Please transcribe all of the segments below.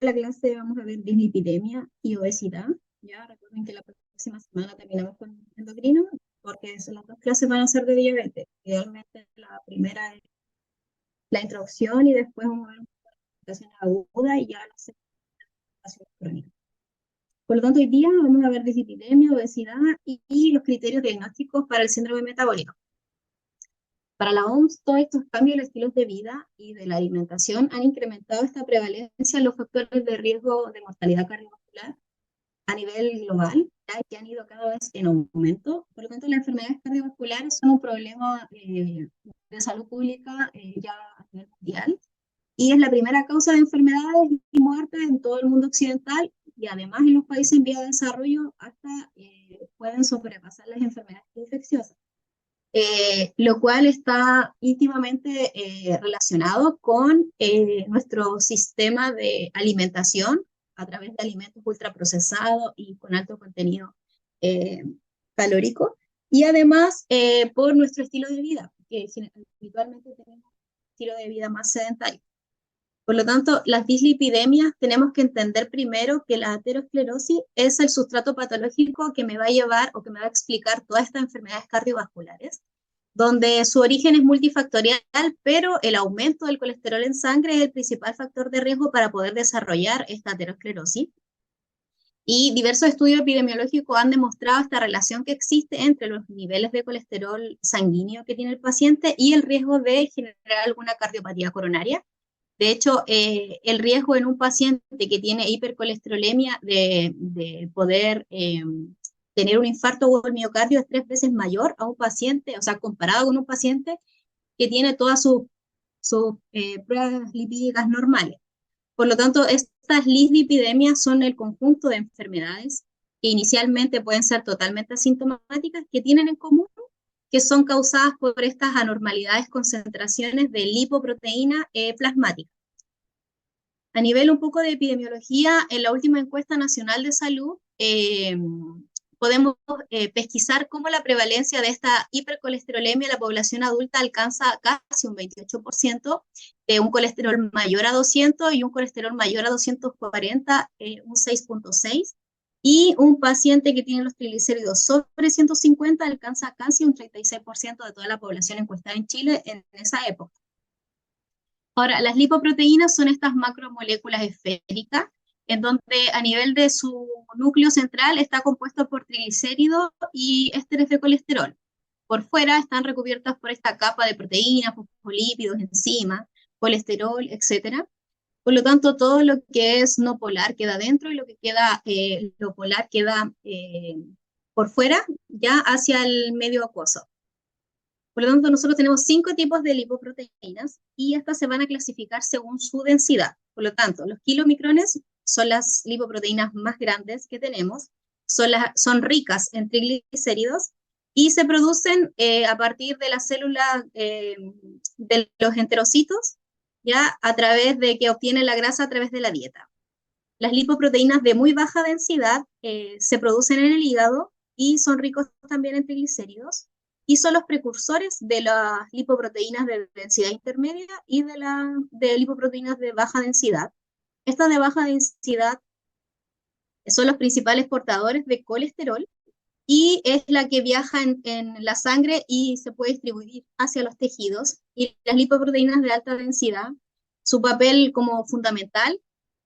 la clase vamos a ver dislipidemia y obesidad. Ya recuerden que la próxima semana terminamos con endocrino, porque las dos clases van a ser de diabetes. Idealmente la primera es la introducción y después vamos a ver una presentación aguda y ya la segunda crónica. Por lo tanto, hoy día vamos a ver dislipidemia, obesidad y los criterios diagnósticos para el síndrome metabólico. Para la OMS, todos estos cambios en los estilos de vida y de la alimentación han incrementado esta prevalencia en los factores de riesgo de mortalidad cardiovascular a nivel global, ya que han ido cada vez en aumento. Por lo tanto, las enfermedades cardiovasculares son un problema de salud pública ya a nivel mundial y es la primera causa de enfermedades y muertes en todo el mundo occidental y además en los países en vía de desarrollo hasta pueden sobrepasar las enfermedades infecciosas. Lo cual está íntimamente relacionado con nuestro sistema de alimentación a través de alimentos ultraprocesados y con alto contenido eh, calórico, y además por nuestro estilo de vida, que habitualmente tenemos un estilo de vida más sedentario. Por lo tanto, las dislipidemias tenemos que entender primero que la aterosclerosis es el sustrato patológico que me va a llevar o que me va a explicar todas estas enfermedades cardiovasculares, donde su origen es multifactorial, pero el aumento del colesterol en sangre es el principal factor de riesgo para poder desarrollar esta aterosclerosis. Y diversos estudios epidemiológicos han demostrado esta relación que existe entre los niveles de colesterol sanguíneo que tiene el paciente y el riesgo de generar alguna cardiopatía coronaria. De hecho, el riesgo en un paciente que tiene hipercolesterolemia de poder tener un infarto o el miocardio es 3 veces mayor a un paciente, o sea, comparado con un paciente que tiene todas sus pruebas lipídicas normales. Por lo tanto, estas dislipidemias son el conjunto de enfermedades que inicialmente pueden ser totalmente asintomáticas, que tienen en común que son causadas por estas anormalidades concentraciones de lipoproteína plasmática. A nivel un poco de epidemiología, en la última encuesta nacional de salud, podemos pesquisar cómo la prevalencia de esta hipercolesterolemia en la población adulta alcanza casi un 28%, de un colesterol mayor a 200 y un colesterol mayor a 240, un 6,6%, y un paciente que tiene los triglicéridos sobre 150 alcanza casi un 36% de toda la población encuestada en Chile en esa época. Ahora, las lipoproteínas son estas macromoléculas esféricas, en donde a nivel de su núcleo central está compuesto por triglicéridos y ésteres de colesterol. Por fuera están recubiertas por esta capa de proteínas, fosfolípidos, enzimas, colesterol, etc. Por lo tanto, todo lo que es no polar queda dentro y lo que queda, lo polar queda por fuera, ya hacia el medio acuoso. Por lo tanto, nosotros tenemos 5 tipos de lipoproteínas y estas se van a clasificar según su densidad. Por lo tanto, los kilomicrones son las lipoproteínas más grandes que tenemos, son ricas en triglicéridos y se producen a partir de las células de los enterocitos, ya a través de que obtienen la grasa a través de la dieta. Las lipoproteínas de muy baja densidad se producen en el hígado y son ricos también en triglicéridos y son los precursores de las lipoproteínas de densidad intermedia y de lipoproteínas de baja densidad. Estas de baja densidad son los principales portadores de colesterol y es la que viaja en la sangre y se puede distribuir hacia los tejidos. Y las lipoproteínas de alta densidad, su papel como fundamental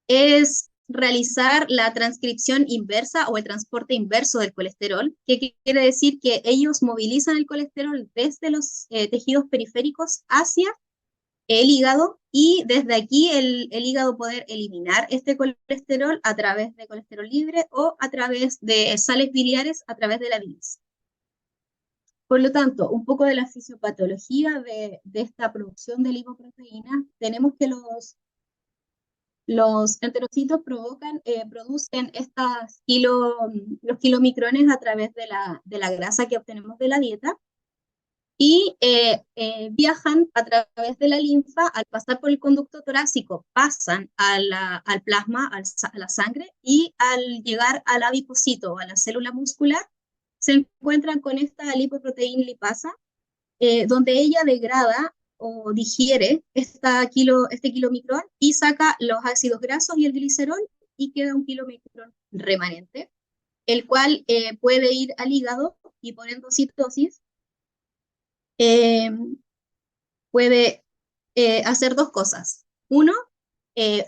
es realizar la transcripción inversa o el transporte inverso del colesterol, que quiere decir que ellos movilizan el colesterol desde los tejidos periféricos hacia el hígado y desde aquí el hígado poder eliminar este colesterol a través de colesterol libre o a través de sales biliares a través de la bilis. Por lo tanto, un poco de la fisiopatología de esta producción de lipoproteínas, tenemos que los enterocitos producen los kilomicrones a través de la grasa que obtenemos de la dieta y viajan a través de la linfa, al pasar por el conducto torácico, pasan al plasma, a la sangre, y al llegar al adipocito o a la célula muscular, se encuentran con esta lipoproteína lipasa, donde ella degrada o digiere este kilomicrón y saca los ácidos grasos y el glicerol y queda un kilomicrón remanente, el cual puede ir al hígado y por endocitosis eh, puede hacer dos cosas. Uno,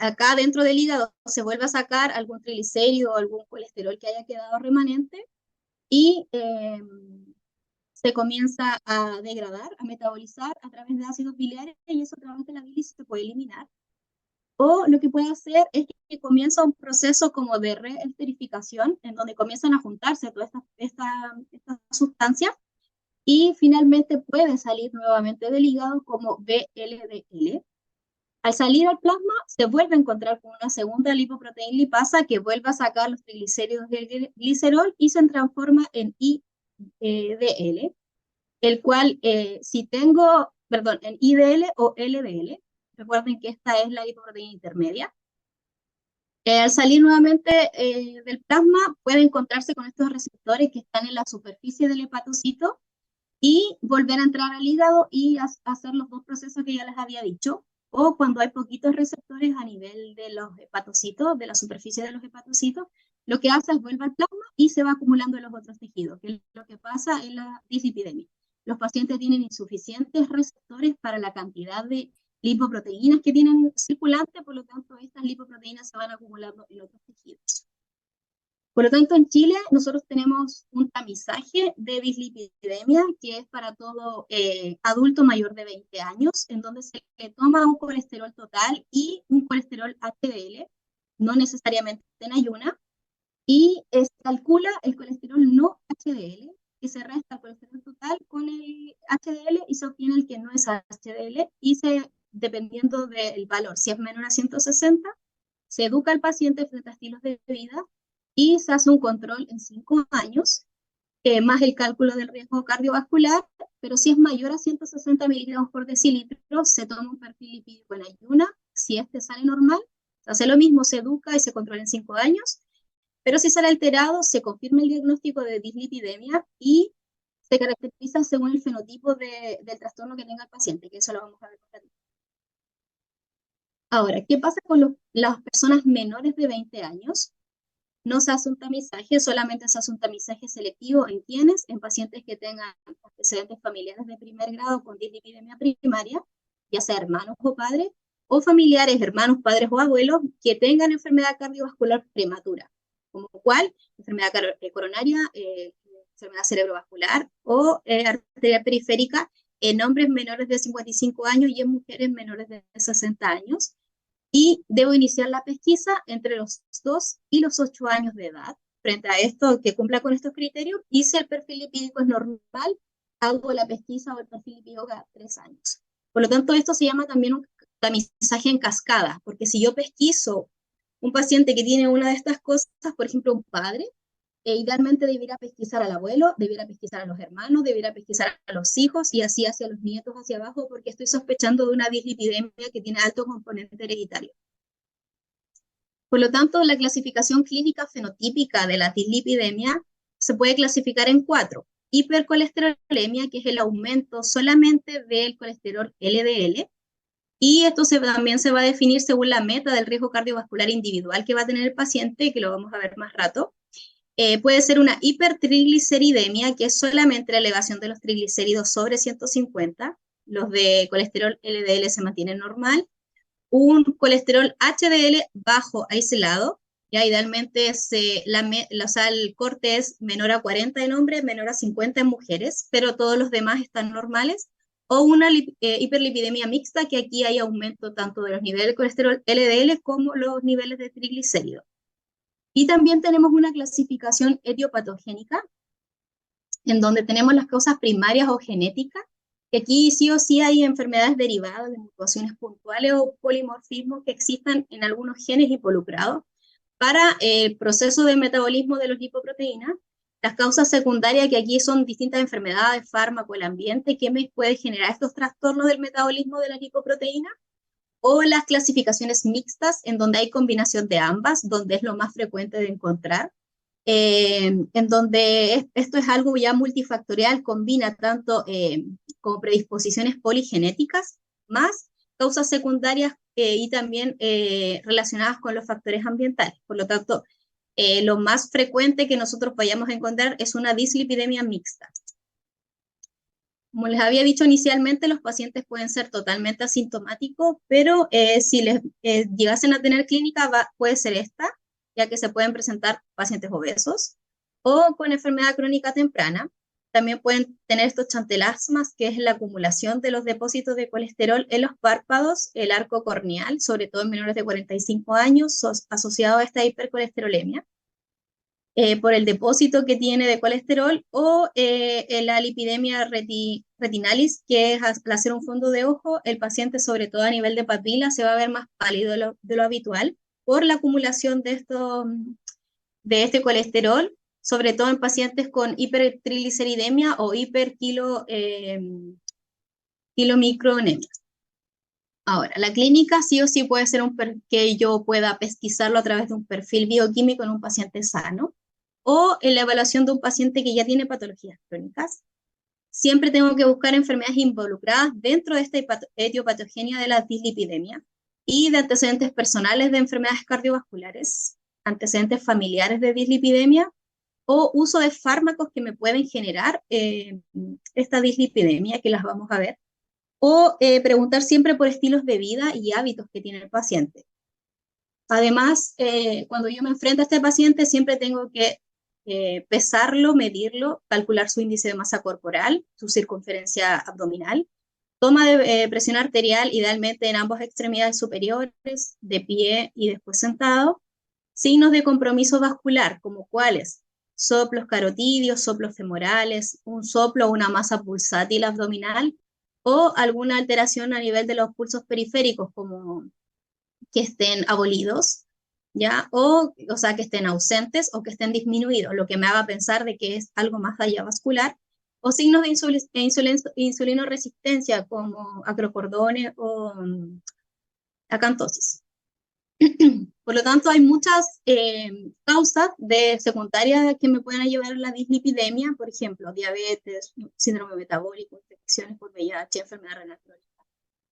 acá dentro del hígado se vuelve a sacar algún triglicérido o algún colesterol que haya quedado remanente y se comienza a degradar, a metabolizar a través de ácidos biliares y eso a través de la bilis se puede eliminar. O lo que puede hacer es que comienza un proceso como de reesterificación en donde comienzan a juntarse todas estas sustancias y finalmente puede salir nuevamente del hígado como VLDL. Al salir al plasma, se vuelve a encontrar con una segunda lipoproteína lipasa que vuelve a sacar los triglicéridos del glicerol y se transforma en IDL, el cual, en IDL o LDL, recuerden que esta es la lipoproteína intermedia. Al salir nuevamente del plasma, puede encontrarse con estos receptores que están en la superficie del hepatocito y volver a entrar al hígado y hacer los dos procesos que ya les había dicho, o cuando hay poquitos receptores a nivel de los hepatocitos, de la superficie de los hepatocitos, lo que hace es vuelve al plasma y se va acumulando en los otros tejidos, que es lo que pasa en la dislipidemia. Los pacientes tienen insuficientes receptores para la cantidad de lipoproteínas que tienen circulante, por lo tanto estas lipoproteínas se van acumulando en otros tejidos. Por lo tanto, en Chile nosotros tenemos un tamizaje de dislipidemia que es para todo adulto mayor de 20 años, en donde se le toma un colesterol total y un colesterol HDL, no necesariamente en ayuna, y se calcula el colesterol no HDL, que se resta el colesterol total con el HDL y se obtiene el que no es HDL, y dependiendo del valor, si es menor a 160, se educa al paciente frente a estilos de vida y se hace un control en 5 años, más el cálculo del riesgo cardiovascular, pero si es mayor a 160 miligramos por decilitro, se toma un perfil lipídico en ayuna. Si este sale normal, se hace lo mismo, se educa y se controla en 5 años, pero si sale alterado, se confirma el diagnóstico de dislipidemia y se caracteriza según el fenotipo del trastorno que tenga el paciente, que eso lo vamos a ver más. Ahora, ¿qué pasa con las personas menores de 20 años? No se hace un tamizaje, solamente se hace un tamizaje selectivo en quienes, en pacientes que tengan antecedentes familiares de primer grado con dislipidemia primaria, ya sea hermanos o padres, o familiares, hermanos, padres o abuelos, que tengan enfermedad cardiovascular prematura, como cual enfermedad coronaria, enfermedad cerebrovascular o arteria periférica en hombres menores de 55 años y en mujeres menores de 60 años. Y debo iniciar la pesquisa entre los 2 y los 8 años de edad. Frente a esto, que cumpla con estos criterios, y si el perfil lipídico es normal, hago la pesquisa o el perfil lipídico a 3 años. Por lo tanto, esto se llama también un tamizaje en cascada, porque si yo pesquiso un paciente que tiene una de estas cosas, por ejemplo, un padre, idealmente debiera pesquisar al abuelo, debiera pesquisar a los hermanos, debiera pesquisar a los hijos y así hacia los nietos hacia abajo, porque estoy sospechando de una dislipidemia que tiene alto componente hereditario. Por lo tanto, la clasificación clínica fenotípica de la dislipidemia se puede clasificar en 4. Hipercolesterolemia, que es el aumento solamente del colesterol LDL, y esto también se va a definir según la meta del riesgo cardiovascular individual que va a tener el paciente, que lo vamos a ver más rato. Puede ser una hipertrigliceridemia, que es solamente la elevación de los triglicéridos sobre 150. Los de colesterol LDL se mantienen normal. Un colesterol HDL bajo aislado, ya idealmente el corte es menor a 40 en hombres, menor a 50 en mujeres, pero todos los demás están normales. O una hiperlipidemia mixta, que aquí hay aumento tanto de los niveles de colesterol LDL como los niveles de triglicéridos. Y también tenemos una clasificación etiopatogénica, en donde tenemos las causas primarias o genéticas, que aquí sí o sí hay enfermedades derivadas de mutaciones puntuales o polimorfismos que existan en algunos genes involucrados para el proceso de metabolismo de las lipoproteínas. Las causas secundarias, que aquí son distintas enfermedades, fármaco, el ambiente, que me puede generar estos trastornos del metabolismo de las lipoproteínas, o las clasificaciones mixtas, en donde hay combinación de ambas, donde es lo más frecuente de encontrar, en donde esto es algo ya multifactorial, combina tanto como predisposiciones poligenéticas más causas secundarias y también relacionadas con los factores ambientales. Por lo tanto, lo más frecuente que nosotros vayamos a encontrar es una dislipidemia mixta. Como les había dicho inicialmente, los pacientes pueden ser totalmente asintomáticos, pero si les llegasen a tener clínica, puede ser esta, ya que se pueden presentar pacientes obesos o con enfermedad crónica temprana. También pueden tener estos chantelasmas, que es la acumulación de los depósitos de colesterol en los párpados, el arco corneal, sobre todo en menores de 45 años, asociado a esta hipercolesterolemia. Por el depósito que tiene de colesterol o la lipidemia retinalis, que es al hacer un fondo de ojo, el paciente, sobre todo a nivel de papila, se va a ver más pálido de lo habitual por la acumulación de este colesterol, sobre todo en pacientes con hipertrigliceridemia o kilomicronemia. Ahora, la clínica sí o sí puede ser que yo pueda pesquisarlo a través de un perfil bioquímico en un paciente sano, o en la evaluación de un paciente que ya tiene patologías crónicas. Siempre tengo que buscar enfermedades involucradas dentro de esta etiopatogenia de la dislipidemia y de antecedentes personales de enfermedades cardiovasculares, antecedentes familiares de dislipidemia o uso de fármacos que me pueden generar esta dislipidemia, que las vamos a ver, o preguntar siempre por estilos de vida y hábitos que tiene el paciente. Además, cuando yo me enfrento a este paciente, siempre tengo que pesarlo, medirlo, calcular su índice de masa corporal, su circunferencia abdominal, toma de presión arterial, idealmente en ambas extremidades superiores, de pie y después sentado, signos de compromiso vascular, como cuáles: soplos carotidios, soplos femorales, un soplo o una masa pulsátil abdominal, o alguna alteración a nivel de los pulsos periféricos, como que estén abolidos, ¿ya? O sea, que estén ausentes o que estén disminuidos, lo que me haga pensar de que es algo más allá vascular, o signos de insulinoresistencia como acrocordones o acantosis. Por lo tanto, hay muchas causas secundarias que me pueden llevar a la dislipidemia, por ejemplo, diabetes, síndrome metabólico, infecciones por VIH, enfermedad renal crónica,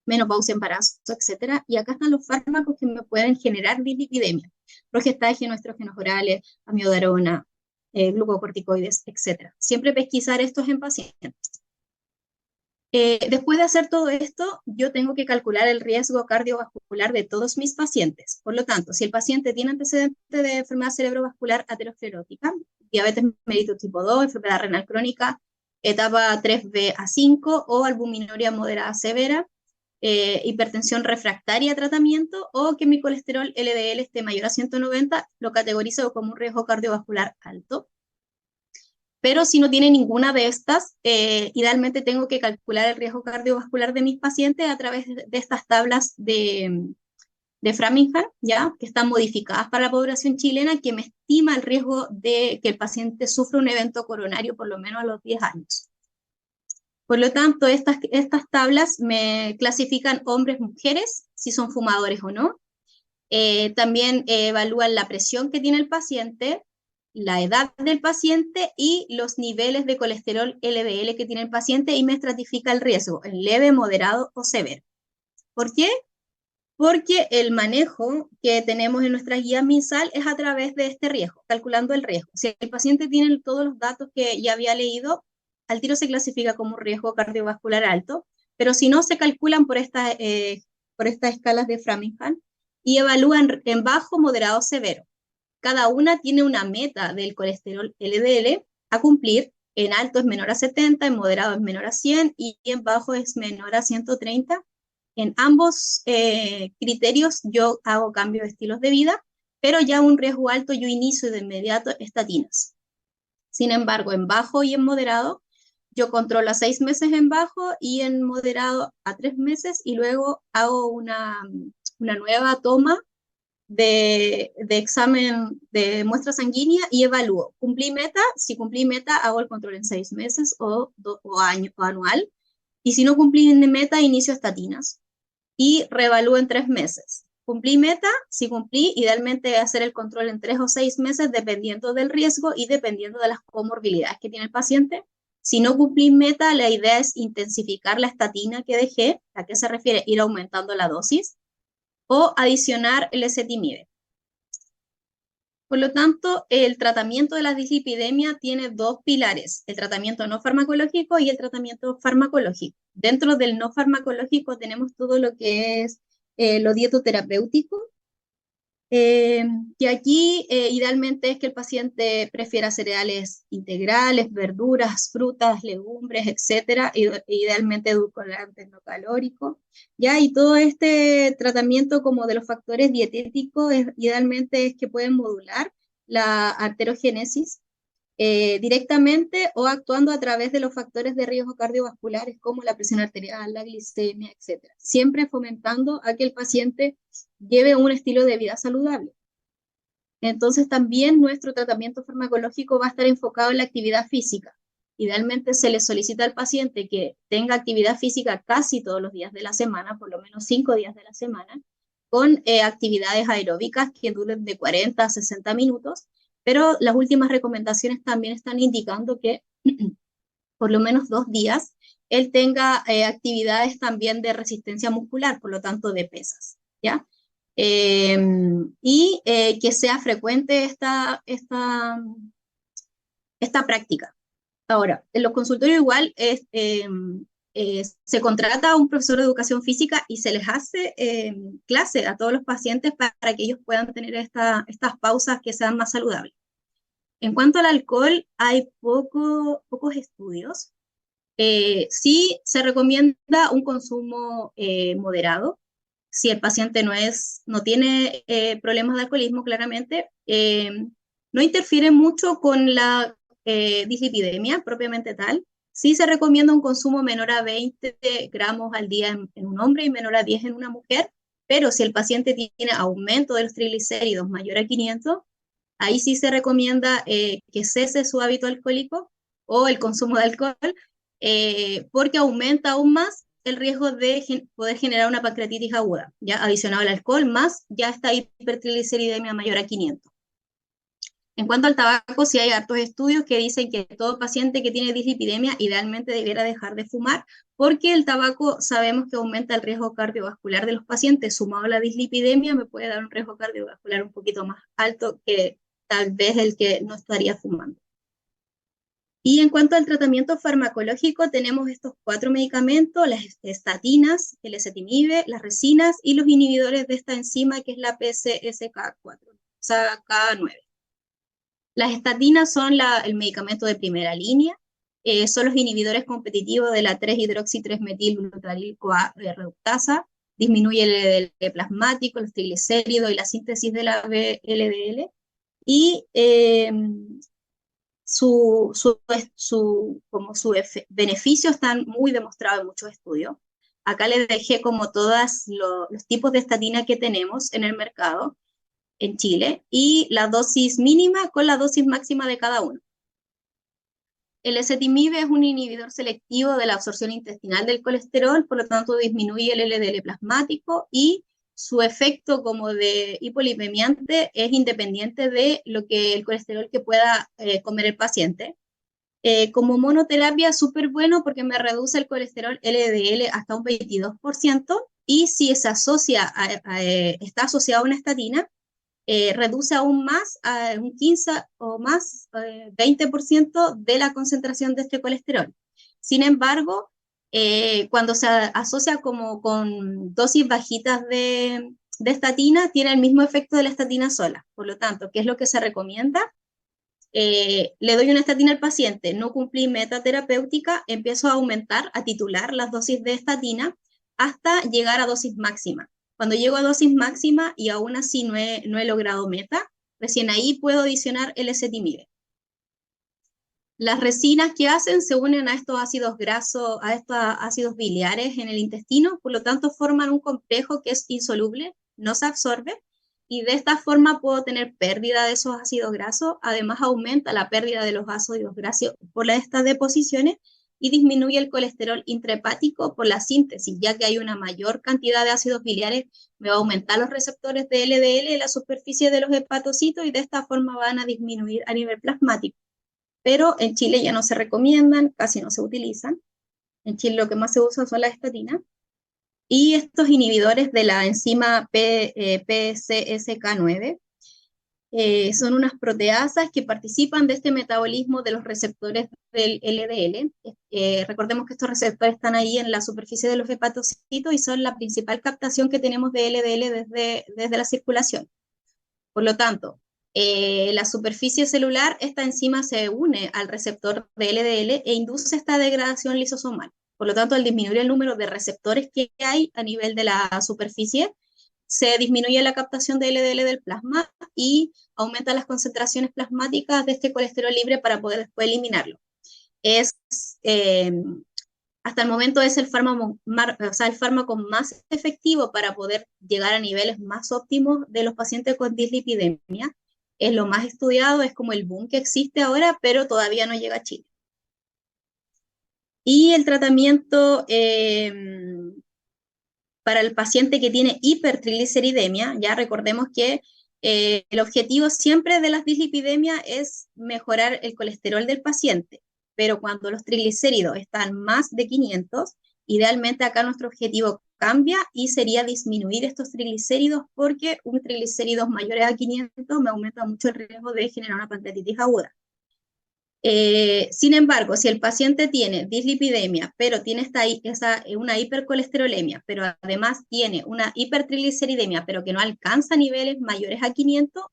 menopausia, embarazo, etcétera. Y acá están los fármacos que me pueden generar dislipidemia: progestágeno, estrógenos orales, amiodarona, glucocorticoides, etcétera. Siempre pesquisar estos en pacientes. Después de hacer todo esto, yo tengo que calcular el riesgo cardiovascular de todos mis pacientes. Por lo tanto, si el paciente tiene antecedentes de enfermedad cerebrovascular aterosclerótica, diabetes mellitus tipo 2, enfermedad renal crónica, etapa 3B a 5 o albuminuria moderada severa, hipertensión refractaria a tratamiento, o que mi colesterol LDL esté mayor a 190, lo categorizo como un riesgo cardiovascular alto. Pero si no tiene ninguna de estas, idealmente tengo que calcular el riesgo cardiovascular de mis pacientes a través de estas tablas de Framingham, ¿ya? Que están modificadas para la población chilena, que me estima el riesgo de que el paciente sufra un evento coronario por lo menos a los 10 años. Por lo tanto, estas tablas me clasifican hombres, mujeres, si son fumadores o no. También evalúan la presión que tiene el paciente, la edad del paciente y los niveles de colesterol LDL que tiene el paciente, y me estratifica el riesgo en leve, moderado o severo. ¿Por qué? Porque el manejo que tenemos en nuestra guía MinSal es a través de este riesgo, calculando el riesgo. Si el paciente tiene todos los datos que ya había leído, al tiro se clasifica como un riesgo cardiovascular alto, pero si no, se calculan por estas escalas de Framingham y evalúan en bajo, moderado, severo. Cada una tiene una meta del colesterol LDL a cumplir. En alto es menor a 70, en moderado es menor a 100 y en bajo es menor a 130. En ambos criterios yo hago cambio de estilos de vida, pero ya un riesgo alto yo inicio de inmediato estatinas. Sin embargo, en bajo y en moderado, yo controlo a 6 meses en bajo y en moderado a 3 meses, y luego hago una nueva toma de examen de muestra sanguínea y evalúo. ¿Cumplí meta? Si cumplí meta, hago el control en 6 meses o anual. Y si no cumplí meta, inicio estatinas y reevalúo en 3 meses. ¿Cumplí meta? Si cumplí, idealmente hacer el control en 3 o 6 meses, dependiendo del riesgo y dependiendo de las comorbilidades que tiene el paciente. Si no cumplís meta, la idea es intensificar la estatina que dejé, ¿a qué se refiere? Ir aumentando la dosis, o adicionar el ezetimibe. Por lo tanto, el tratamiento de la dislipidemia tiene dos pilares, el tratamiento no farmacológico y el tratamiento farmacológico. Dentro del no farmacológico tenemos todo lo que es lo dietoterapéutico, que aquí idealmente es que el paciente prefiera cereales integrales, verduras, frutas, legumbres, etcétera, idealmente edulcorantes no calóricos, ¿ya? Y todo este tratamiento como de los factores dietéticos idealmente es que pueden modular la arteriogénesis directamente o actuando a través de los factores de riesgo cardiovasculares como la presión arterial, la glicemia, etcétera. Siempre fomentando a que el paciente lleve un estilo de vida saludable. Entonces también nuestro tratamiento farmacológico va a estar enfocado en la actividad física. Idealmente se le solicita al paciente que tenga actividad física casi todos los días de la semana, por lo menos 5 días de la semana, con actividades aeróbicas que duren de 40 a 60 minutos, pero las últimas recomendaciones también están indicando que por lo menos 2 días él tenga actividades también de resistencia muscular, por lo tanto de pesas, ¿ya? Que sea frecuente esta práctica. Ahora, en los consultorios igual se contrata a un profesor de educación física y se les hace clase a todos los pacientes para que ellos puedan tener estas pausas que sean más saludables. En cuanto al alcohol, hay pocos estudios. Sí se recomienda un consumo moderado. Si el paciente no tiene problemas de alcoholismo, claramente, no interfiere mucho con la dislipidemia propiamente tal. Sí se recomienda un consumo menor a 20 gramos al día en un hombre y menor a 10 en una mujer, pero si el paciente tiene aumento de los triglicéridos mayor a 500, ahí sí se recomienda que cese su hábito alcohólico o el consumo de alcohol, porque aumenta aún más el riesgo de poder generar una pancreatitis aguda, ya adicionado al alcohol, más ya esta hipertrigliceridemia mayor a 500. En cuanto al tabaco, sí hay hartos estudios que dicen que todo paciente que tiene dislipidemia idealmente debiera dejar de fumar, porque el tabaco sabemos que aumenta el riesgo cardiovascular de los pacientes. Sumado a la dislipidemia, me puede dar un riesgo cardiovascular un poquito más alto que tal vez el que no estaría fumando. Y en cuanto al tratamiento farmacológico, tenemos estos 4 medicamentos, las estatinas, el ezetimibe, las resinas y los inhibidores de esta enzima que es la PCSK4, o sea, K9. Las estatinas son el medicamento de primera línea, son los inhibidores competitivos de la 3-hidroxi-3-metilglutaril-CoA reductasa, disminuye el LDL plasmático, los triglicéridos y la síntesis de la LDL, y sus beneficios están muy demostrados en muchos estudios. Acá les dejé como todos los tipos de estatina que tenemos en el mercado en Chile y la dosis mínima con la dosis máxima de cada uno. El ezetimibe es un inhibidor selectivo de la absorción intestinal del colesterol, por lo tanto disminuye el LDL plasmático y su efecto como de hipolipemiante es independiente de lo que el colesterol que pueda comer el paciente. Como monoterapia es súper bueno porque me reduce el colesterol LDL hasta un 22% y si se asocia está asociado a una estatina, reduce aún más, a un 15 o más, 20% de la concentración de este colesterol. Sin embargo, cuando se asocia como con dosis bajitas de estatina, tiene el mismo efecto de la estatina sola. Por lo tanto, ¿qué es lo que se recomienda? Le doy una estatina al paciente, no cumplí meta terapéutica, empiezo a aumentar, a titular las dosis de estatina hasta llegar a dosis máxima. Cuando llego a dosis máxima y aún así no he logrado meta, recién ahí puedo adicionar el ezetimibe. Las resinas que hacen se unen a estos ácidos grasos, a estos ácidos biliares en el intestino, por lo tanto forman un complejo que es insoluble, no se absorbe, y de esta forma puedo tener pérdida de esos ácidos grasos, además aumenta la pérdida de los ácidos grasos por estas deposiciones y disminuye el colesterol intrahepático por la síntesis, ya que hay una mayor cantidad de ácidos biliares, me va a aumentar los receptores de LDL en la superficie de los hepatocitos y de esta forma van a disminuir a nivel plasmático. pero en Chile ya no se recomiendan, casi no se utilizan. En Chile lo que más se usa son las estatinas. Y estos inhibidores de la enzima PCSK9 son unas proteasas que participan de este metabolismo de los receptores del LDL. Recordemos que estos receptores están ahí en la superficie de los hepatocitos y son la principal captación que tenemos de LDL desde la circulación. Por lo tanto, la superficie celular, esta enzima se une al receptor de LDL e induce esta degradación lisosomal. Por lo tanto, al disminuir el número de receptores que hay a nivel de la superficie, se disminuye la captación de LDL del plasma y aumenta las concentraciones plasmáticas de este colesterol libre para poder después eliminarlo. Es, eh, hasta el momento es el fármaco más efectivo para poder llegar a niveles más óptimos de los pacientes con dislipidemia. Es lo más estudiado, es como el boom que existe ahora, pero todavía no llega a Chile. Y el tratamiento para el paciente que tiene hipertrigliceridemia, ya recordemos que el objetivo siempre de las dislipidemias es mejorar el colesterol del paciente, pero cuando los triglicéridos están más de 500, idealmente acá nuestro objetivo cambia y sería disminuir estos triglicéridos porque un triglicéridos mayores a 500 me aumenta mucho el riesgo de generar una pancreatitis aguda. Sin embargo, si el paciente tiene dislipidemia, pero tiene una hipercolesterolemia, pero además tiene una hipertrigliceridemia, pero que no alcanza niveles mayores a 500,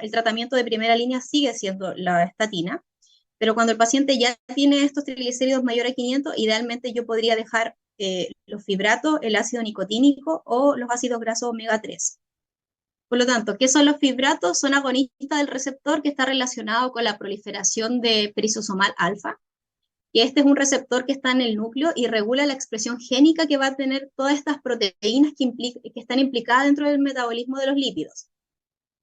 el tratamiento de primera línea sigue siendo la estatina. Pero cuando el paciente ya tiene estos triglicéridos mayores a 500, idealmente yo podría dejar los fibratos, el ácido nicotínico o los ácidos grasos omega 3. Por lo tanto, ¿qué son los fibratos? Son agonistas del receptor que está relacionado con la proliferación de perisosomal alfa. Y este es un receptor que está en el núcleo y regula la expresión génica que va a tener todas estas proteínas que están implicadas dentro del metabolismo de los lípidos.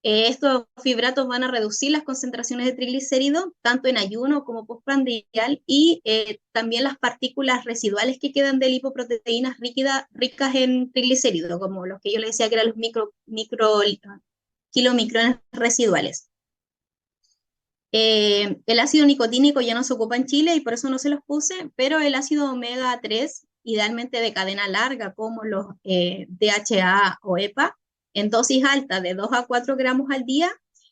Estos fibratos van a reducir las concentraciones de triglicéridos, tanto en ayuno como postprandial, y también las partículas residuales que quedan de lipoproteínas ricas en triglicéridos, como los que yo le decía que eran los kilomicrones residuales. El ácido nicotínico ya no se ocupa en Chile y por eso no se los puse, pero el ácido omega 3, idealmente de cadena larga, como los DHA o EPA, en dosis alta de 2 a 4 gramos al día,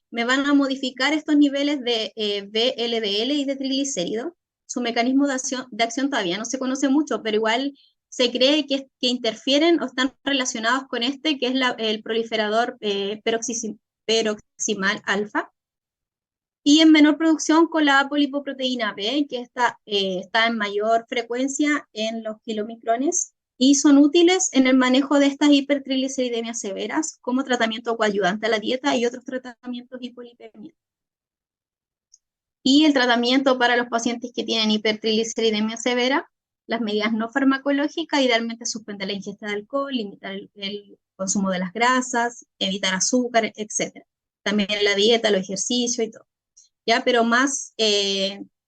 me van a modificar estos niveles de VLDL y de triglicéridos. Su mecanismo de acción todavía no se conoce mucho, pero igual se cree que interfieren o están relacionados con que es el proliferador peroximal alfa, y en menor producción con la apolipoproteína B, que está en mayor frecuencia en los kilomicrones, y son útiles en el manejo de estas hipertrigliceridemias severas como tratamiento coadyuvante a la dieta y otros tratamientos hipolipemia. Y el tratamiento para los pacientes que tienen hipertrigliceridemia severa, las medidas no farmacológicas, idealmente suspender la ingesta de alcohol, limitar el consumo de las grasas, evitar azúcar, etc. También la dieta, los ejercicios y todo. ¿Ya? Pero más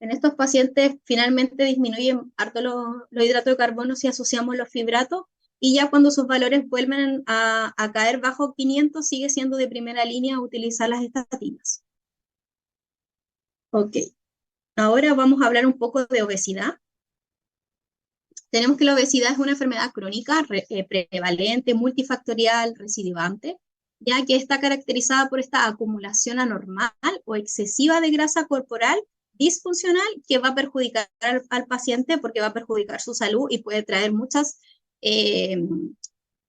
en estos pacientes finalmente disminuyen harto los hidratos de carbono si asociamos los fibratos, y ya cuando sus valores vuelven a caer bajo 500, sigue siendo de primera línea utilizar las estatinas. Ok, ahora vamos a hablar un poco de obesidad. Tenemos que la obesidad es una enfermedad crónica, prevalente, multifactorial, recidivante, ya que está caracterizada por esta acumulación anormal o excesiva de grasa corporal disfuncional que va a perjudicar al paciente porque va a perjudicar su salud y puede traer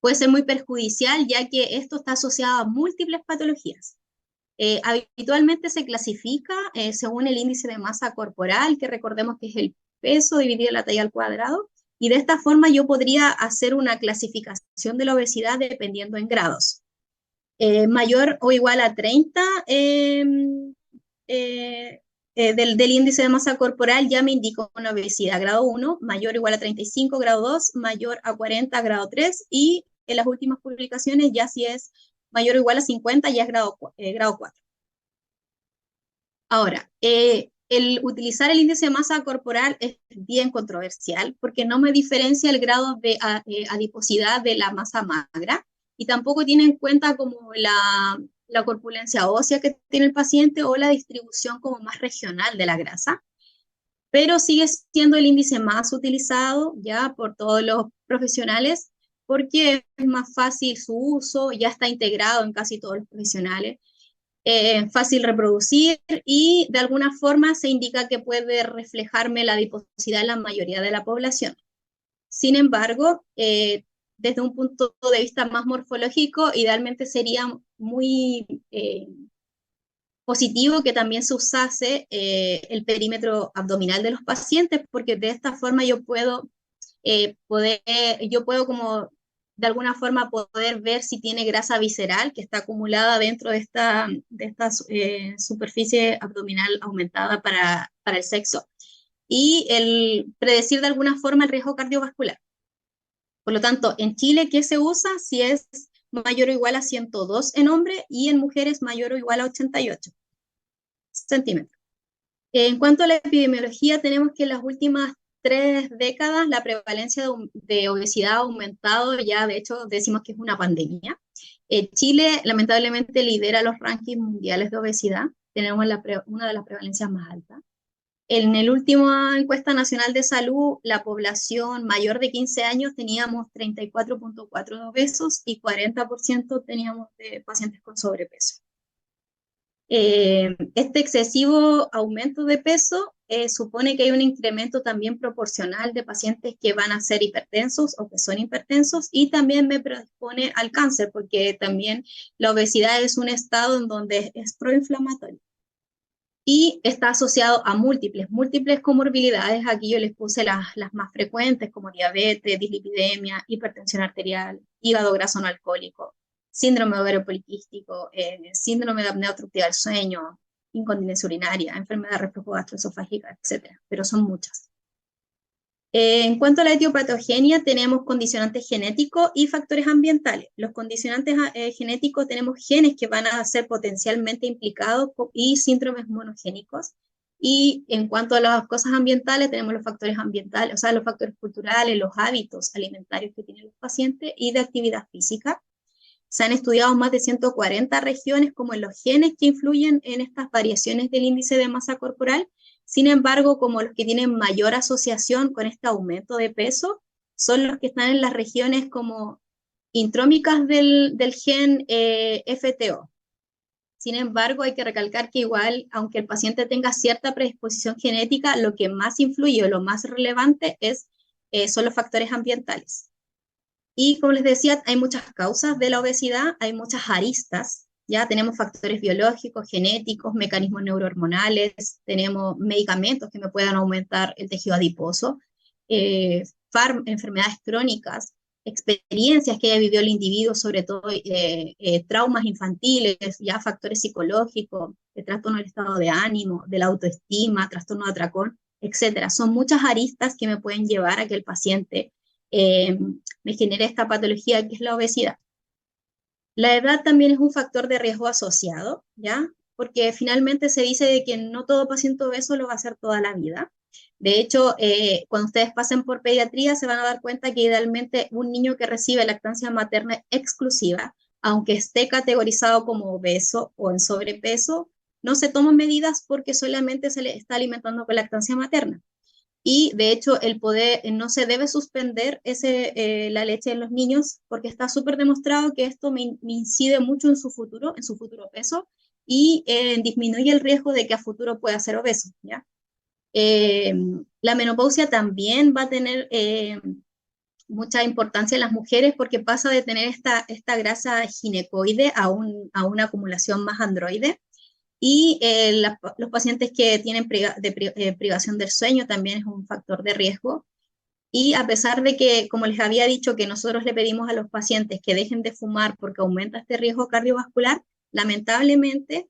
puede ser muy perjudicial, ya que esto está asociado a múltiples patologías. Habitualmente se clasifica según el índice de masa corporal, que recordemos que es el peso dividido la talla al cuadrado, y de esta forma yo podría hacer una clasificación de la obesidad dependiendo en grados. Mayor o igual a 30 del índice de masa corporal ya me indica una obesidad grado 1, mayor o igual a 35 grado 2, mayor a 40 grado 3, y en las últimas publicaciones ya si es mayor o igual a 50 ya es grado 4. Ahora, el utilizar el índice de masa corporal es bien controversial porque no me diferencia el grado de adiposidad de la masa magra y tampoco tiene en cuenta como la corpulencia ósea que tiene el paciente o la distribución como más regional de la grasa, pero sigue siendo el índice más utilizado ya por todos los profesionales porque es más fácil su uso, ya está integrado en casi todos los profesionales, fácil reproducir y de alguna forma se indica que puede reflejarme la adiposidad en la mayoría de la población. Sin embargo, desde un punto de vista más morfológico, idealmente sería muy positivo que también se usase el perímetro abdominal de los pacientes, porque de esta forma yo puedo como de alguna forma poder ver si tiene grasa visceral que está acumulada dentro de esta superficie abdominal aumentada para el sexo y el predecir de alguna forma el riesgo cardiovascular. Por lo tanto, en Chile, ¿qué se usa? Si es mayor o igual a 102 en hombre y en mujeres mayor o igual a 88 centímetros. En cuanto a la epidemiología, tenemos que en las últimas 3 décadas la prevalencia de obesidad ha aumentado, ya de hecho decimos que es una pandemia. Chile lamentablemente lidera los rankings mundiales de obesidad, tenemos una de las prevalencias más altas. En la última encuesta nacional de salud, la población mayor de 15 años teníamos 34,4% de obesos y 40% teníamos de pacientes con sobrepeso. Este excesivo aumento de peso supone que hay un incremento también proporcional de pacientes que van a ser hipertensos o que son hipertensos y también me predispone al cáncer porque también la obesidad es un estado en donde es proinflamatorio y está asociado a múltiples comorbilidades. Aquí yo les puse las más frecuentes como diabetes, dislipidemia, hipertensión arterial, hígado graso no alcohólico, síndrome ovario poliquístico, síndrome de apnea obstructiva del sueño, incontinencia urinaria, enfermedad reflujo gastroesofágica, etc. Pero son muchas. En cuanto a la etiopatogenia, tenemos condicionantes genéticos y factores ambientales. Los condicionantes genéticos tenemos genes que van a ser potencialmente implicados y síndromes monogénicos. Y en cuanto a las cosas ambientales, tenemos los factores ambientales, o sea, los factores culturales, los hábitos alimentarios que tienen los pacientes y de actividad física. Se han estudiado más de 140 regiones como en los genes que influyen en estas variaciones del índice de masa corporal. Sin embargo, como los que tienen mayor asociación con este aumento de peso son los que están en las regiones como intrómicas del gen FTO. Sin embargo, hay que recalcar que igual, aunque el paciente tenga cierta predisposición genética, lo que más influye o lo más relevante son los factores ambientales. Y como les decía, hay muchas causas de la obesidad, hay muchas aristas, ya tenemos factores biológicos, genéticos, mecanismos neurohormonales, tenemos medicamentos que me puedan aumentar el tejido adiposo, enfermedades crónicas, experiencias que haya vivido el individuo, sobre todo traumas infantiles, ya factores psicológicos, de trastorno del estado de ánimo, de la autoestima, trastorno de atracón, etcétera. Son muchas aristas que me pueden llevar a que el paciente me genere esta patología que es la obesidad. La edad también es un factor de riesgo asociado, ¿ya? Porque finalmente se dice de que no todo paciente obeso lo va a hacer toda la vida. De hecho, cuando ustedes pasen por pediatría se van a dar cuenta que idealmente un niño que recibe lactancia materna exclusiva, aunque esté categorizado como obeso o en sobrepeso, no se toman medidas porque solamente se le está alimentando con lactancia materna. Y de hecho el poder no se debe suspender la leche en los niños porque está súper demostrado que esto me incide mucho en su futuro peso y disminuye el riesgo de que a futuro pueda ser obeso, ¿ya? La menopausia también va a tener mucha importancia en las mujeres porque pasa de tener esta grasa ginecoide a una acumulación más androide. Y los pacientes que tienen privación del sueño también es un factor de riesgo. Y a pesar de que, como les había dicho, que nosotros le pedimos a los pacientes que dejen de fumar porque aumenta este riesgo cardiovascular, lamentablemente,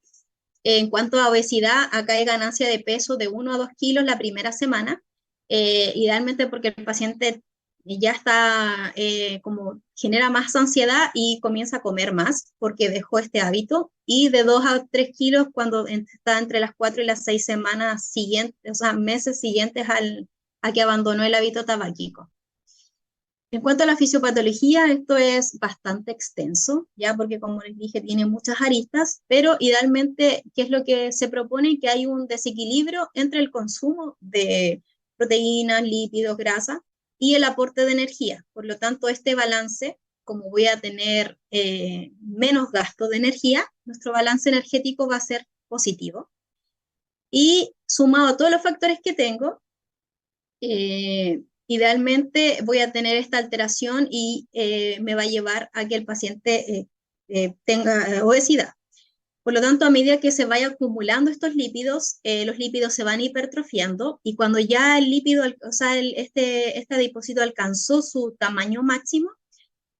en cuanto a obesidad, acá hay ganancia de peso de 1 a 2 kilos la primera semana, idealmente porque el paciente ya está como genera más ansiedad y comienza a comer más porque dejó este hábito, y de 2 a 3 kilos cuando está entre las 4 y las 6 semanas siguientes, o sea, meses siguientes a que abandonó el hábito tabáquico. En cuanto a la fisiopatología, esto es bastante extenso, ya porque como les dije, tiene muchas aristas, pero idealmente, ¿qué es lo que se propone? Que hay un desequilibrio entre el consumo de proteínas, lípidos, grasa y el aporte de energía. Por lo tanto, este balance, como voy a tener menos gasto de energía, nuestro balance energético va a ser positivo. Y sumado a todos los factores que tengo, idealmente voy a tener esta alteración y me va a llevar a que el paciente tenga obesidad. Por lo tanto, a medida que se vaya acumulando estos lípidos, los lípidos se van hipertrofiando y cuando ya el lípido, o sea, este adipocito alcanzó su tamaño máximo,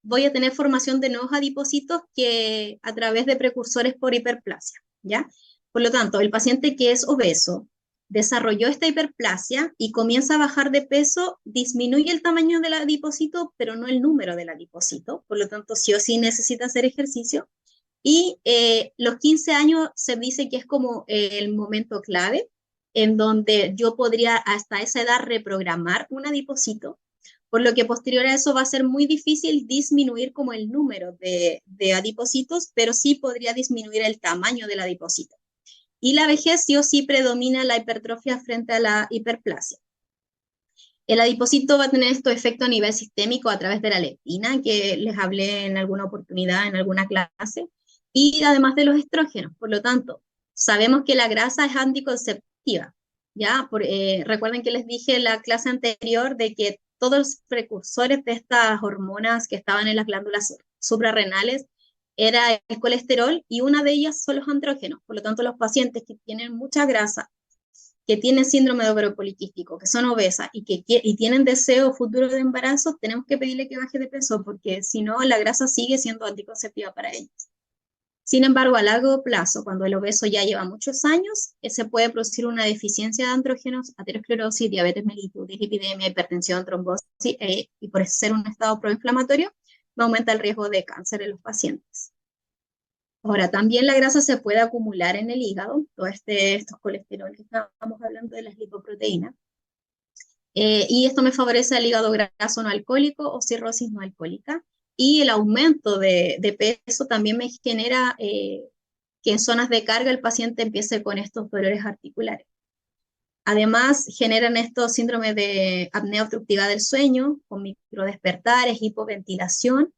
voy a tener formación de nuevos adipocitos que a través de precursores por hiperplasia, ¿ya? Por lo tanto, el paciente que es obeso desarrolló esta hiperplasia y comienza a bajar de peso, disminuye el tamaño del adipocito, pero no el número del adipocito, por lo tanto, sí o sí necesita hacer ejercicio. Y los 15 años se dice que es como el momento clave en donde yo podría hasta esa edad reprogramar un adipocito, por lo que posterior a eso va a ser muy difícil disminuir como el número de adipocitos, pero sí podría disminuir el tamaño del adipocito. Y la vejez sí o sí predomina la hipertrofia frente a la hiperplasia. El adipocito va a tener estos efectos a nivel sistémico a través de la leptina, que les hablé en alguna oportunidad, en alguna clase, y además de los estrógenos. Por lo tanto, sabemos que la grasa es anticonceptiva. ¿Ya? Recuerden que les dije en la clase anterior de que todos los precursores de estas hormonas que estaban en las glándulas suprarrenales era el colesterol y una de ellas son los andrógenos. Por lo tanto, los pacientes que tienen mucha grasa, que tienen síndrome de ovario poliquístico, que son obesas y tienen deseo futuro de embarazo, tenemos que pedirle que baje de peso porque si no, la grasa sigue siendo anticonceptiva para ellos. Sin embargo, a largo plazo, cuando el obeso ya lleva muchos años, se puede producir una deficiencia de andrógenos, aterosclerosis, diabetes mellitus, dislipidemia, hipertensión, trombosis, y por ser un estado proinflamatorio, aumenta el riesgo de cáncer en los pacientes. Ahora, también la grasa se puede acumular en el hígado, todo estos colesterol que estábamos hablando de las lipoproteínas, y esto me favorece el hígado graso no alcohólico o cirrosis no alcohólica, y el aumento de peso también me genera que en zonas de carga el paciente empiece con estos dolores articulares. Además, generan estos síndromes de apnea obstructiva del sueño, con microdespertares, hipoventilación,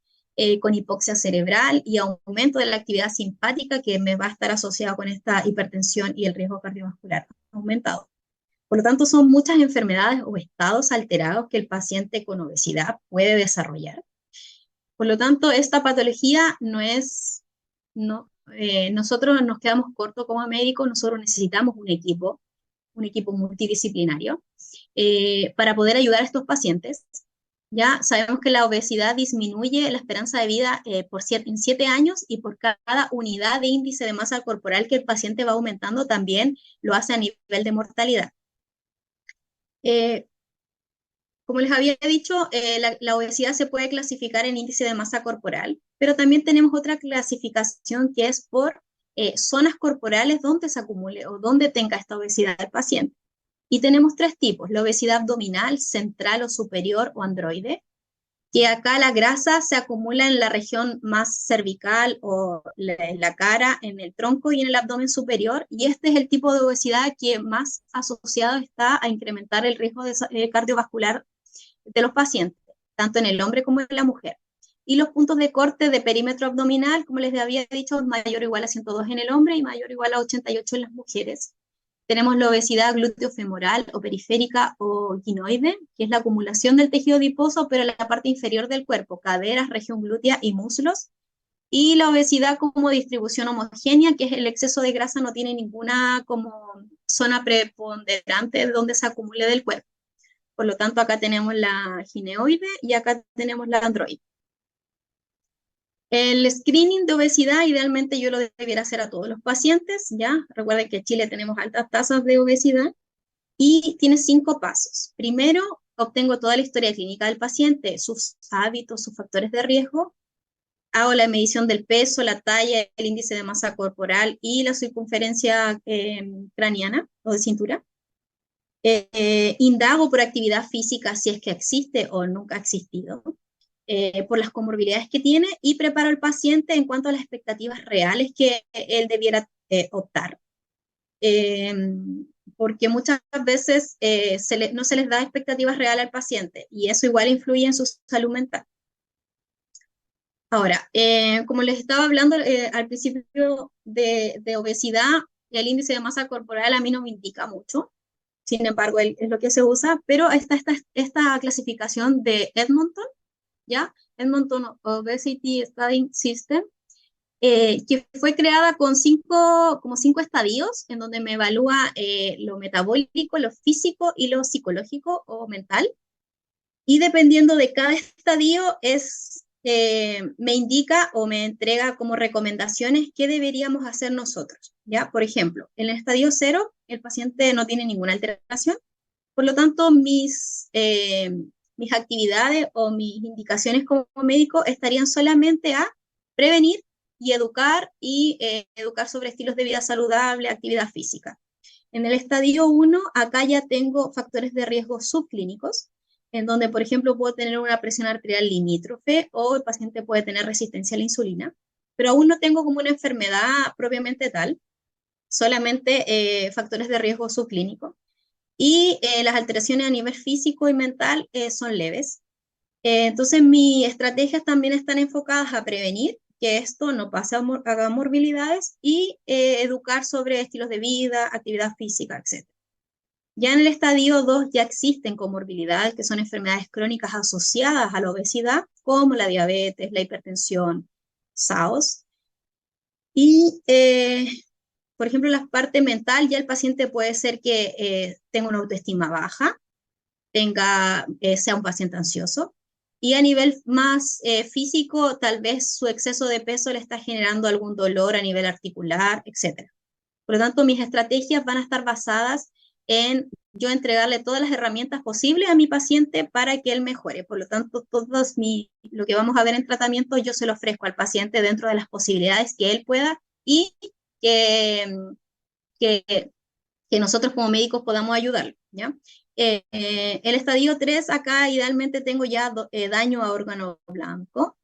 con hipoxia cerebral y aumento de la actividad simpática que me va a estar asociado con esta hipertensión y el riesgo cardiovascular aumentado. Por lo tanto, son muchas enfermedades o estados alterados que el paciente con obesidad puede desarrollar. Por lo tanto, esta patología no es, no, nosotros nos quedamos cortos como médicos, nosotros necesitamos un equipo multidisciplinario para poder ayudar a estos pacientes. Ya sabemos que la obesidad disminuye la esperanza de vida en 7 años y por cada unidad de índice de masa corporal que el paciente va aumentando también lo hace a nivel de mortalidad. Como les había dicho, la obesidad se puede clasificar en índice de masa corporal, pero también tenemos otra clasificación que es por zonas corporales donde se acumule o donde tenga esta obesidad el paciente. Y tenemos 3 tipos, la obesidad abdominal, central o superior o androide, que acá la grasa se acumula en la región más cervical o en la cara, en el tronco y en el abdomen superior, y este es el tipo de obesidad que más asociado está a incrementar el riesgo cardiovascular de los pacientes, tanto en el hombre como en la mujer. Y los puntos de corte de perímetro abdominal, como les había dicho, mayor o igual a 102 en el hombre y mayor o igual a 88 en las mujeres. Tenemos la obesidad glúteo-femoral o periférica o ginoide, que es la acumulación del tejido adiposo, pero en la parte inferior del cuerpo, caderas, región glútea y muslos. Y la obesidad como distribución homogénea, que es el exceso de grasa, no tiene ninguna como zona preponderante donde se acumule del cuerpo. Por lo tanto, acá tenemos la gineoide y acá tenemos la androide. El screening de obesidad, idealmente yo lo debiera hacer a todos los pacientes, ¿ya? Recuerden que en Chile tenemos altas tasas de obesidad y tiene 5 pasos. Primero, obtengo toda la historia clínica del paciente, sus hábitos, sus factores de riesgo. Hago la medición del peso, la talla, el índice de masa corporal y la circunferencia craneana o de cintura. Indago por actividad física si es que existe o nunca ha existido. por las comorbilidades que tiene y preparo al paciente en cuanto a las expectativas reales que él debiera optar. Eh, Porque muchas veces no se les da expectativas reales al paciente y eso igual influye en su salud mental. Ahora, como les estaba hablando al principio de obesidad, el índice de masa corporal a mí no me indica mucho, sin embargo, es lo que se usa, pero está esta clasificación de Edmonton, ¿ya? Edmonton Obesity Study System, que fue creada con como 5 estadios, en donde me evalúa lo metabólico, lo físico y lo psicológico o mental. Y dependiendo de cada estadio, me indica o me entrega como recomendaciones qué deberíamos hacer nosotros. ¿Ya? Por ejemplo, en el estadio 0, el paciente no tiene ninguna alteración, por lo tanto, mis actividades o mis indicaciones como médico estarían solamente a prevenir y educar sobre estilos de vida saludable, actividad física. En el estadio 1, acá ya tengo factores de riesgo subclínicos, en donde, por ejemplo, puedo tener una presión arterial limítrofe o el paciente puede tener resistencia a la insulina, pero aún no tengo como una enfermedad propiamente tal, solamente factores de riesgo subclínico. Y las alteraciones a nivel físico y mental son leves. Entonces, mis estrategias también están enfocadas a prevenir que esto no pase a morbilidades y educar sobre estilos de vida, actividad física, etc. Ya en el estadio 2 ya existen comorbilidades, que son enfermedades crónicas asociadas a la obesidad, como la diabetes, la hipertensión, SAOS. Y, por ejemplo, la parte mental, ya el paciente puede ser que tenga una autoestima baja, sea un paciente ansioso. Y a nivel más físico, tal vez su exceso de peso le está generando algún dolor a nivel articular, etc. Por lo tanto, mis estrategias van a estar basadas en yo entregarle todas las herramientas posibles a mi paciente para que él mejore. Por lo tanto, lo que vamos a ver en tratamiento, yo se lo ofrezco al paciente dentro de las posibilidades que él pueda y que, que, que nosotros como médicos podamos ayudarlo, ¿ya? El estadio 3, acá idealmente tengo ya daño a órgano blanco,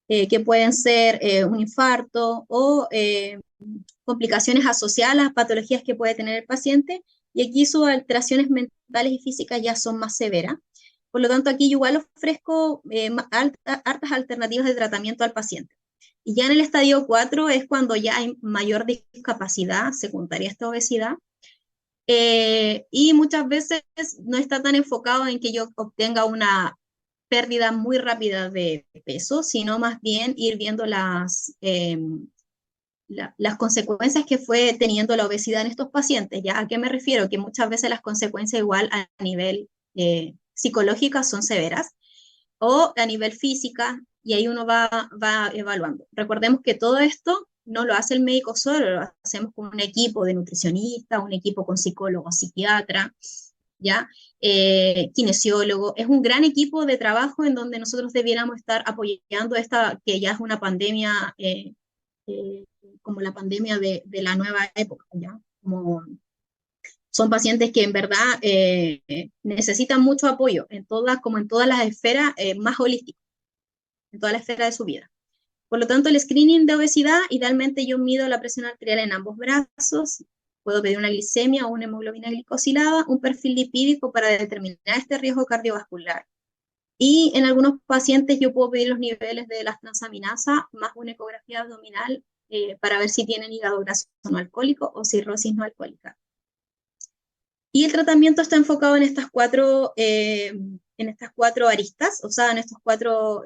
que pueden ser un infarto o complicaciones asociadas a las patologías que puede tener el paciente, y aquí sus alteraciones mentales y físicas ya son más severas. Por lo tanto, aquí yo igual ofrezco hartas alternativas de tratamiento al paciente. Y ya en el estadio 4 es cuando ya hay mayor discapacidad secundaria a esta obesidad, y muchas veces no está tan enfocado en que yo obtenga una pérdida muy rápida de peso, sino más bien ir viendo las consecuencias que fue teniendo la obesidad en estos pacientes. ¿Ya? ¿A qué me refiero? Que muchas veces las consecuencias igual a nivel psicológica son severas o a nivel física, y ahí uno va evaluando. Recordemos que todo esto no lo hace el médico solo, lo hacemos con un equipo de nutricionistas, un equipo con psicólogo, psiquiatra, ¿ya? Kinesiólogo. Es un gran equipo de trabajo en donde nosotros debiéramos estar apoyando esta, que ya es una pandemia, eh, como la pandemia de la nueva época, ¿ya? Son pacientes que en verdad necesitan mucho apoyo, como en todas las esferas más holísticas, en toda la esfera de su vida. Por lo tanto, el screening de obesidad, idealmente yo mido la presión arterial en ambos brazos, puedo pedir una glicemia o una hemoglobina glicosilada, un perfil lipídico para determinar este riesgo cardiovascular. Y en algunos pacientes yo puedo pedir los niveles de las transaminasas más una ecografía abdominal para ver si tienen hígado graso no alcohólico o cirrosis no alcohólica. Y el tratamiento está enfocado en estas cuatro aristas, o sea, en estos cuatro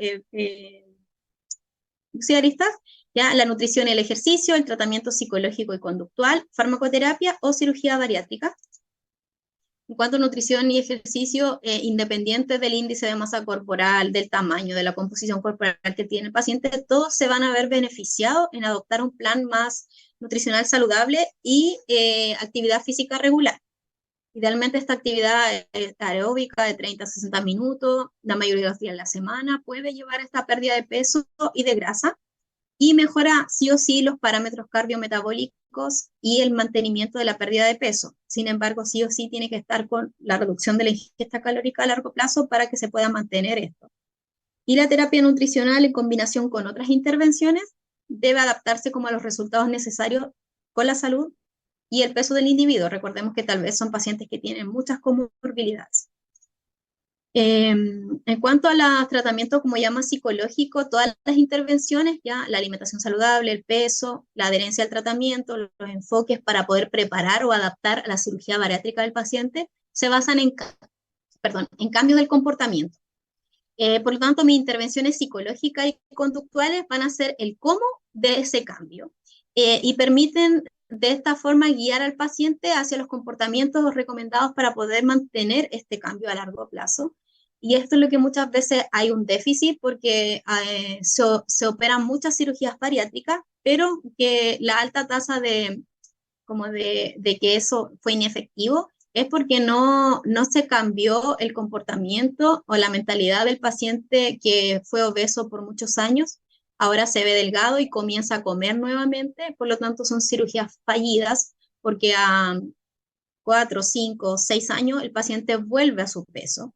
aristas, ¿ya? La nutrición y el ejercicio, el tratamiento psicológico y conductual, farmacoterapia o cirugía bariátrica. En cuanto a nutrición y ejercicio, independiente del índice de masa corporal, del tamaño, de la composición corporal que tiene el paciente, todos se van a ver beneficiados en adoptar un plan más nutricional saludable y actividad física regular. Idealmente esta actividad aeróbica de 30 a 60 minutos, la mayoría de los días de la semana, puede llevar a esta pérdida de peso y de grasa y mejora sí o sí los parámetros cardiometabólicos y el mantenimiento de la pérdida de peso. Sin embargo, sí o sí tiene que estar con la reducción de la ingesta calórica a largo plazo para que se pueda mantener esto. Y la terapia nutricional en combinación con otras intervenciones debe adaptarse como a los resultados necesarios con la salud y el peso del individuo. Recordemos que tal vez son pacientes que tienen muchas comorbilidades. En cuanto a los tratamientos, como llama psicológico, todas las intervenciones, ya la alimentación saludable, el peso, la adherencia al tratamiento, los enfoques para poder preparar o adaptar la cirugía bariátrica del paciente, se basan en cambios del comportamiento. Por lo tanto, mis intervenciones psicológicas y conductuales van a ser el cómo de ese cambio y permiten de esta forma guiar al paciente hacia los comportamientos recomendados para poder mantener este cambio a largo plazo. Y esto es lo que muchas veces hay un déficit porque se operan muchas cirugías bariátricas, pero que la alta tasa de que eso fue inefectivo es porque no se cambió el comportamiento o la mentalidad del paciente que fue obeso por muchos años, ahora se ve delgado y comienza a comer nuevamente, por lo tanto son cirugías fallidas porque a 4, 5, 6 años el paciente vuelve a su peso.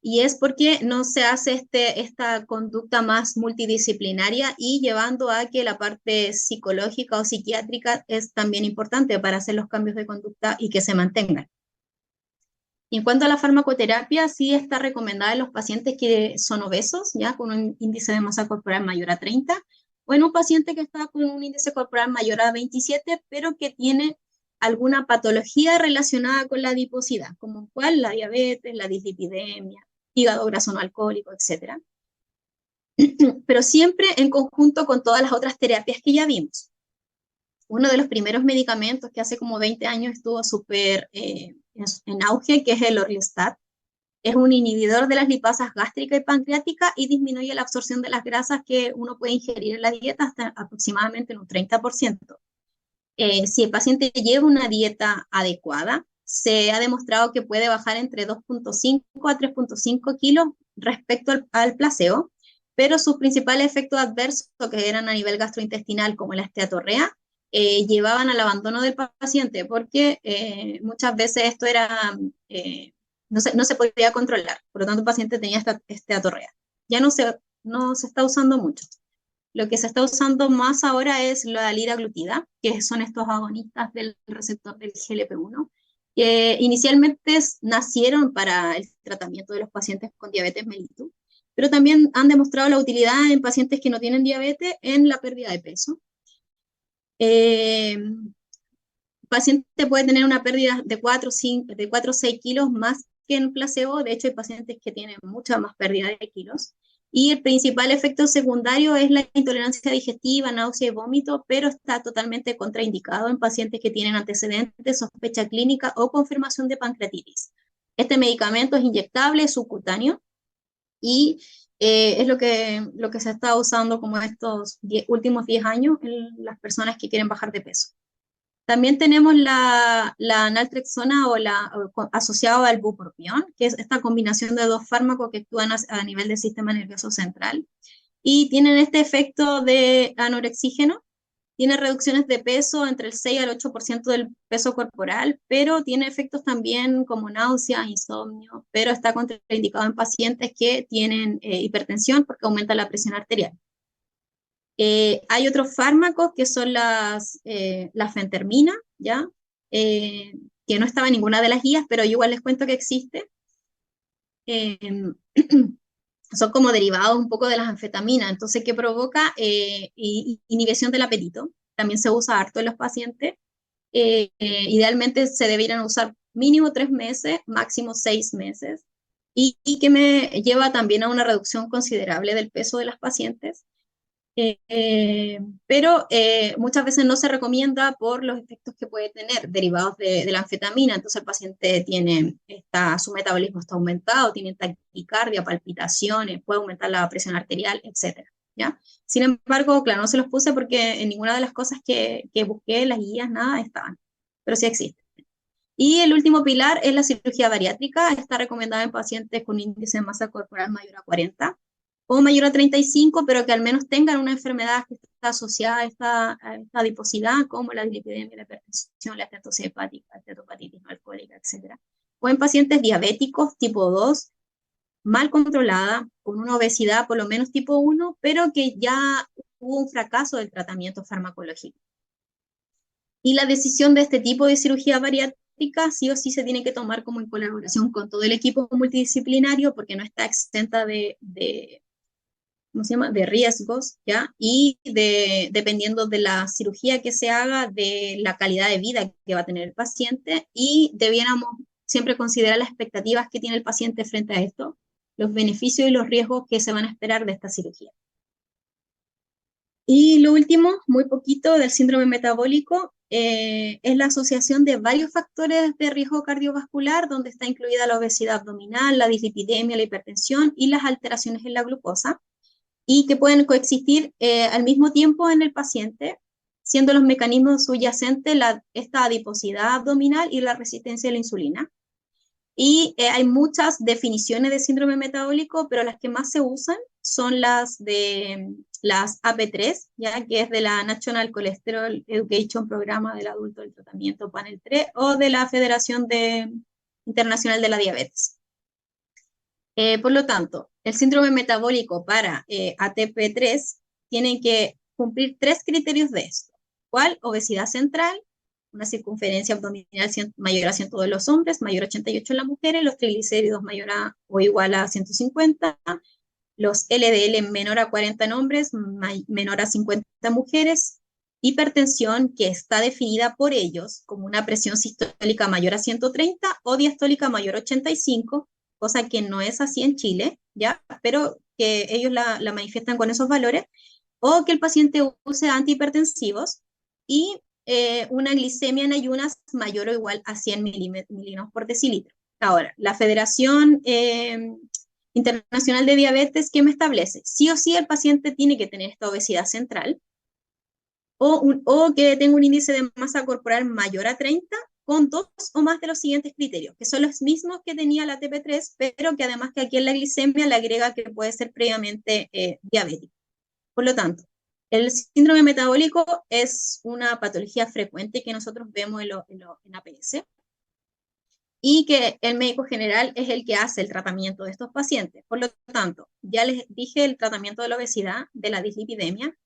Y es porque no se hace esta conducta más multidisciplinaria y llevando a que la parte psicológica o psiquiátrica es también importante para hacer los cambios de conducta y que se mantengan. Y en cuanto a la farmacoterapia, sí está recomendada en los pacientes que son obesos, ya con un índice de masa corporal mayor a 30, o en un paciente que está con un índice corporal mayor a 27, pero que tiene alguna patología relacionada con la adiposidad, como cuál la diabetes, la dislipidemia, hígado graso no alcohólico, etc. Pero siempre en conjunto con todas las otras terapias que ya vimos. Uno de los primeros medicamentos que hace como 20 años estuvo súper en auge, que es el Orlistat. Es un inhibidor de las lipasas gástrica y pancreática y disminuye la absorción de las grasas que uno puede ingerir en la dieta hasta aproximadamente en un 30%. Si el paciente lleva una dieta adecuada, se ha demostrado que puede bajar entre 2.5 a 3.5 kilos respecto al placebo, pero sus principales efectos adversos, que eran a nivel gastrointestinal, como la esteatorrea, llevaban al abandono del paciente, porque muchas veces esto era, no se podía controlar, por lo tanto el paciente tenía esta esteatorrea. Ya no se está usando mucho. Lo que se está usando más ahora es la liraglutida, que son estos agonistas del receptor del GLP-1, que inicialmente nacieron para el tratamiento de los pacientes con diabetes mellitus, pero también han demostrado la utilidad en pacientes que no tienen diabetes en la pérdida de peso. El paciente puede tener una pérdida de 4 o 6 kilos más que en placebo. De hecho, hay pacientes que tienen mucha más pérdida de kilos. Y el principal efecto secundario es la intolerancia digestiva, náusea y vómito, pero está totalmente contraindicado en pacientes que tienen antecedentes, sospecha clínica o confirmación de pancreatitis. Este medicamento es inyectable, es subcutáneo, y es lo que se está usando como estos últimos 10 años en las personas que quieren bajar de peso. También tenemos la naltrexona asociada al bupropión, que es esta combinación de dos fármacos que actúan a nivel del sistema nervioso central y tienen este efecto de anorexígeno. Tiene reducciones de peso entre el 6 al 8% del peso corporal, pero tiene efectos también como náusea, insomnio, pero está contraindicado en pacientes que tienen hipertensión porque aumenta la presión arterial. Hay otros fármacos que son la fentermina, ¿ya? Que no estaba en ninguna de las guías, pero yo igual les cuento que existe. Eh, son como derivados un poco de las anfetaminas, entonces que provoca inhibición del apetito. También se usa harto en los pacientes. Idealmente se deberían usar mínimo 3 meses, máximo 6 meses, y que me lleva también a una reducción considerable del peso de las pacientes. Pero muchas veces no se recomienda por los efectos que puede tener derivados de la anfetamina. Entonces el paciente su metabolismo está aumentado, tiene taquicardia, palpitaciones, puede aumentar la presión arterial, etc. ¿Ya? Sin embargo, claro, no se los puse porque en ninguna de las cosas que busqué, las guías, nada estaban, pero sí existen. Y el último pilar es la cirugía bariátrica. Está recomendada en pacientes con índice de masa corporal mayor a 40 o mayor a 35, pero que al menos tengan una enfermedad que está asociada a esta adiposidad, como la dislipidemia, la hipertensión, la estenosis hepática, la esteatopatitis no alcohólica, etc. O en pacientes diabéticos tipo 2 mal controlada, con una obesidad por lo menos tipo 1, pero que ya hubo un fracaso del tratamiento farmacológico. Y la decisión de este tipo de cirugía bariátrica sí o sí se tiene que tomar como en colaboración con todo el equipo multidisciplinario porque no está exenta de ¿cómo se llama?, de riesgos, ¿ya? Y dependiendo de la cirugía que se haga, de la calidad de vida que va a tener el paciente, y debiéramos siempre considerar las expectativas que tiene el paciente frente a esto, los beneficios y los riesgos que se van a esperar de esta cirugía. Y lo último, muy poquito, del síndrome metabólico, es la asociación de varios factores de riesgo cardiovascular, donde está incluida la obesidad abdominal, la dislipidemia, la hipertensión y las alteraciones en la glucosa, y que pueden coexistir al mismo tiempo en el paciente, siendo los mecanismos subyacentes esta adiposidad abdominal y la resistencia a la insulina. Y hay muchas definiciones de síndrome metabólico, pero las que más se usan son las de las AP3, ya que es de la National Cholesterol Education Programa del Adulto del Tratamiento Panel 3 o de la Federación Internacional de la Diabetes. Por lo tanto, el síndrome metabólico para ATP3 tiene que cumplir 3 criterios de esto. ¿Cuál? Obesidad central, una circunferencia abdominal mayor a 100 de los hombres, mayor a 88 en las mujeres, los triglicéridos mayor a o igual a 150, los LDL menor a 40 en hombres, menor a 50 en mujeres, hipertensión que está definida por ellos como una presión sistólica mayor a 130 o diastólica mayor a 85, cosa que no es así en Chile, ¿ya? Pero que ellos la manifiestan con esos valores, o que el paciente use antihipertensivos y una glicemia en ayunas mayor o igual a 100 miligramos por decilitro. Ahora, la Federación Internacional de Diabetes, ¿qué me establece? Sí o sí el paciente tiene que tener esta obesidad central o que tenga un índice de masa corporal mayor a 30 con 2 o más de los siguientes criterios, que son los mismos que tenía la TP3, pero que además que aquí en la glicemia le agrega que puede ser previamente diabético. Por lo tanto, el síndrome metabólico es una patología frecuente que nosotros vemos en APS y que el médico general es el que hace el tratamiento de estos pacientes. Por lo tanto, ya les dije el tratamiento de la obesidad, de la dislipidemia,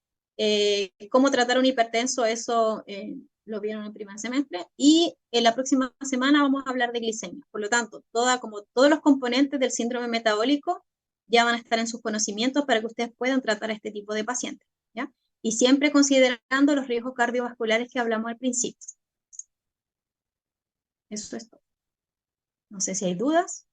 cómo tratar un hipertenso, eso lo vieron en el primer semestre, y en la próxima semana vamos a hablar de glicemia. Por lo tanto, como todos los componentes del síndrome metabólico ya van a estar en sus conocimientos para que ustedes puedan tratar a este tipo de pacientes, ¿ya? Y siempre considerando los riesgos cardiovasculares que hablamos al principio. Eso es todo. No sé si hay dudas.